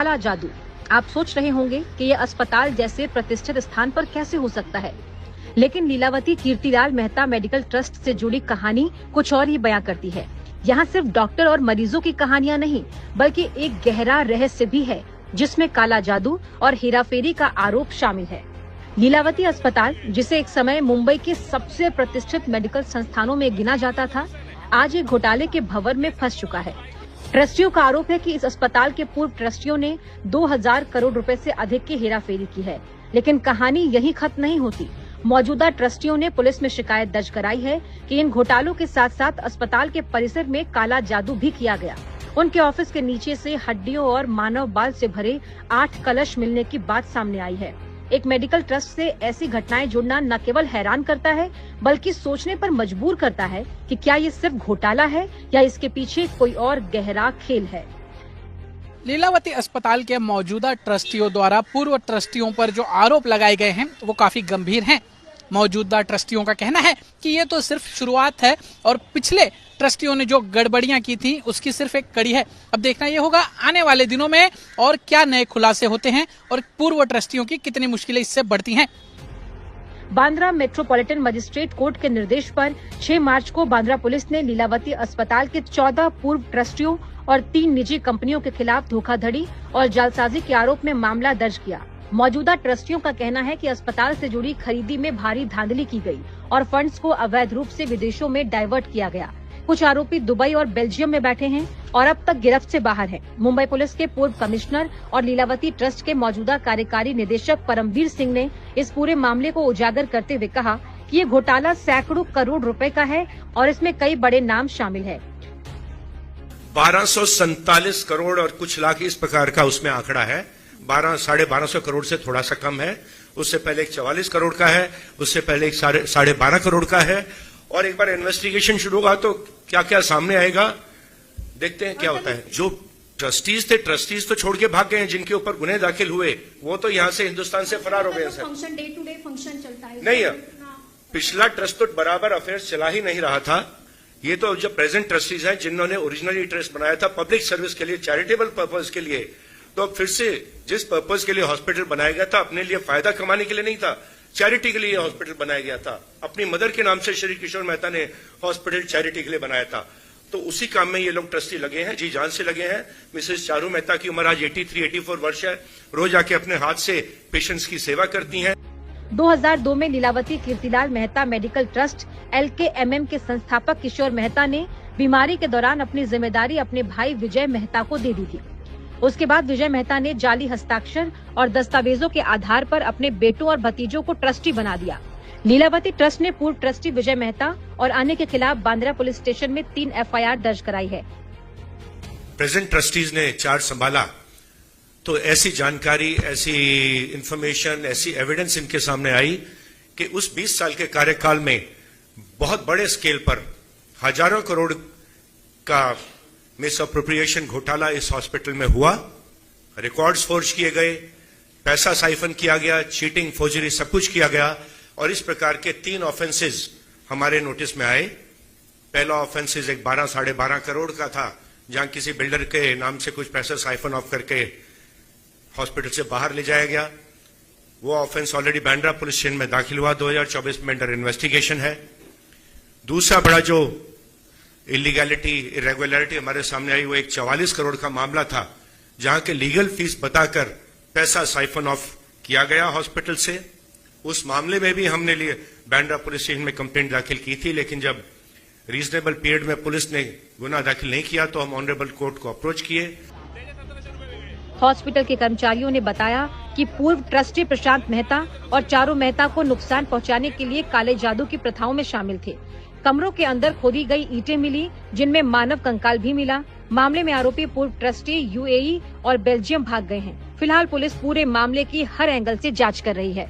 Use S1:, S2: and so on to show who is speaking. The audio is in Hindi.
S1: काला जादू। आप सोच रहे होंगे कि यह अस्पताल जैसे प्रतिष्ठित स्थान पर कैसे हो सकता है, लेकिन लीलावती कीर्तिलाल मेहता मेडिकल ट्रस्ट से जुड़ी कहानी कुछ और ही बयां करती है। यहाँ सिर्फ डॉक्टर और मरीजों की कहानियाँ नहीं, बल्कि एक गहरा रहस्य भी है, जिसमें काला जादू और हेराफेरी का आरोप शामिल है। लीलावती अस्पताल, जिसे एक समय मुंबई के सबसे प्रतिष्ठित मेडिकल संस्थानों में गिना जाता था, आज एक घोटाले के भंवर में फंस चुका है। ट्रस्टियों का आरोप है कि इस अस्पताल के पूर्व ट्रस्टियों ने 2000 करोड़ रुपए से अधिक की हेराफेरी की है। लेकिन कहानी यहीं खत्म नहीं होती। मौजूदा ट्रस्टियों ने पुलिस में शिकायत दर्ज कराई है कि इन घोटालों के साथ साथ अस्पताल के परिसर में काला जादू भी किया गया। उनके ऑफिस के नीचे से हड्डियों और मानव बाल से भरे 8 कलश मिलने की बात सामने आई है। एक मेडिकल ट्रस्ट से ऐसी घटनाएं जुड़ना न केवल हैरान करता है, बल्कि सोचने पर मजबूर करता है कि क्या ये सिर्फ घोटाला है या इसके पीछे कोई और गहरा खेल है।
S2: लीलावती अस्पताल के मौजूदा ट्रस्टियों द्वारा पूर्व ट्रस्टियों पर जो आरोप लगाए गए हैं वो काफी गंभीर हैं। मौजूदा ट्रस्टियों का कहना है कि ये तो सिर्फ शुरुआत है और पिछले ट्रस्टियों ने जो गड़बड़ियां की थी उसकी सिर्फ एक कड़ी है। अब देखना ये होगा आने वाले दिनों में और क्या नए खुलासे होते हैं और पूर्व ट्रस्टियों की कितनी मुश्किलें इससे बढ़ती हैं।
S1: बांद्रा मेट्रोपॉलिटन मजिस्ट्रेट कोर्ट के निर्देश पर 6 मार्च को बांद्रा पुलिस ने लीलावती अस्पताल के 14 पूर्व ट्रस्टियों और 3 निजी कंपनियों के खिलाफ धोखाधड़ी और जालसाजी के आरोप में मामला दर्ज किया। मौजूदा ट्रस्टियों का कहना है कि अस्पताल से जुड़ी खरीदी में भारी धांधली की गई और फंड्स को अवैध रूप से विदेशों में डाइवर्ट किया गया। कुछ आरोपी दुबई और बेल्जियम में बैठे हैं और अब तक गिरफ्त से बाहर हैं। मुंबई पुलिस के पूर्व कमिश्नर और लीलावती ट्रस्ट के मौजूदा कार्यकारी निदेशक परमवीर सिंह ने इस पूरे मामले को उजागर करते हुए कहा कि ये घोटाला सैकड़ों करोड़ रुपए का है और इसमें कई बड़े नाम शामिल है।
S3: 1247 करोड़ और कुछ लाख इस प्रकार का उसमें आंकड़ा है। 1200 करोड़ से थोड़ा सा कम है। उससे पहले एक 44 करोड़ का है, उससे पहले एक 12.5 करोड़ का है। और एक बार इन्वेस्टिगेशन शुरू होगा तो क्या क्या सामने आएगा, देखते हैं क्या होता है। जो ट्रस्टीज थे, ट्रस्टीज तो छोड़ के भाग गए हैं। जिनके ऊपर गुने दाखिल हुए वो तो यहां से हिंदुस्तान से फरार हो गए।
S4: Function day to day function चलता है
S3: नहीं है, पिछला ट्रस्ट तो बराबर अफेयर्स चला ही नहीं रहा था। ये तो जो प्रेजेंट ट्रस्टीज हैं जिन्होंने ओरिजिनली ट्रस्ट बनाया था पब्लिक सर्विस के लिए, चैरिटेबल पर्पज के लिए, तो फिर से जिस पर्पज के लिए हॉस्पिटल बनाया गया था, अपने लिए फायदा कमाने के लिए नहीं था, चैरिटी के लिए हॉस्पिटल बनाया गया था। अपनी मदर के नाम से श्री किशोर मेहता ने हॉस्पिटल चैरिटी के लिए बनाया था। तो उसी काम में ये लोग ट्रस्टी लगे हैं, जी जान से लगे हैं। मिसेस चारू मेहता की उम्र आज 83-84 वर्ष है। रोज आके अपने हाथ से पेशेंट्स की सेवा करती हैं।
S1: 2002 में Lilavati Kirtilal Mehta medical trust LKMM के संस्थापक किशोर मेहता ने बीमारी के दौरान अपनी जिम्मेदारी अपने भाई विजय मेहता को दे दी थी। उसके बाद विजय मेहता ने जाली हस्ताक्षर और दस्तावेजों के आधार पर अपने बेटों और भतीजों को ट्रस्टी बना दिया। लीलावती ट्रस्ट ने पूर्व ट्रस्टी विजय मेहता और अन्य के खिलाफ बांद्रा पुलिस स्टेशन में 3 FIR दर्ज कराई है।
S3: प्रेजेंट ट्रस्टीज ने चार्ज संभाला तो ऐसी जानकारी, ऐसी इंफॉर्मेशन, ऐसी एविडेंस इनके सामने आई कि उस 20 साल के कार्यकाल में बहुत बड़े स्केल पर हजारों करोड़ का मिस अप्रोप्रिएशन घोटाला इस हॉस्पिटल में हुआ। रिकॉर्ड्स फोर्ज किए गए, पैसा साइफन किया गया, चीटिंग, फोर्जरी सब कुछ किया गया। और इस प्रकार के 3 ऑफेंसेस हमारे नोटिस में आए। पहला ऑफेंसेस एक 12-12.5 करोड़ का था, जहां किसी बिल्डर के नाम से कुछ पैसा साइफन ऑफ करके हॉस्पिटल से बाहर ले जाया गया। वो offence already Bandra police station में दाखिल हुआ, 2024 में अंडर इन्वेस्टिगेशन है। दूसरा बड़ा जो इलीगैलिटी, इरेगुलरिटी हमारे सामने आई, वो एक 44 करोड़ का मामला था, जहां के लीगल फीस बताकर पैसा साइफन ऑफ किया गया हॉस्पिटल से। उस मामले में भी हमने लिए बांद्रा पुलिस स्टेशन में कंप्लेंट दाखिल की थी, लेकिन जब रीजनेबल पीरियड में पुलिस ने गुना दाखिल नहीं किया तो हम ऑनरेबल कोर्ट को अप्रोच किए।
S1: हॉस्पिटल के कर्मचारियों ने बताया कि पूर्व ट्रस्टी प्रशांत मेहता और चारू मेहता को नुकसान पहुंचाने के लिए काले जादू की प्रथाओं में शामिल थे। कमरों के अंदर खोदी गई ईंटें मिली, जिनमें मानव कंकाल भी मिला। मामले में आरोपी पूर्व ट्रस्टी UAE और बेल्जियम भाग गए हैं। फिलहाल पुलिस पूरे मामले की हर एंगल से जांच कर रही है।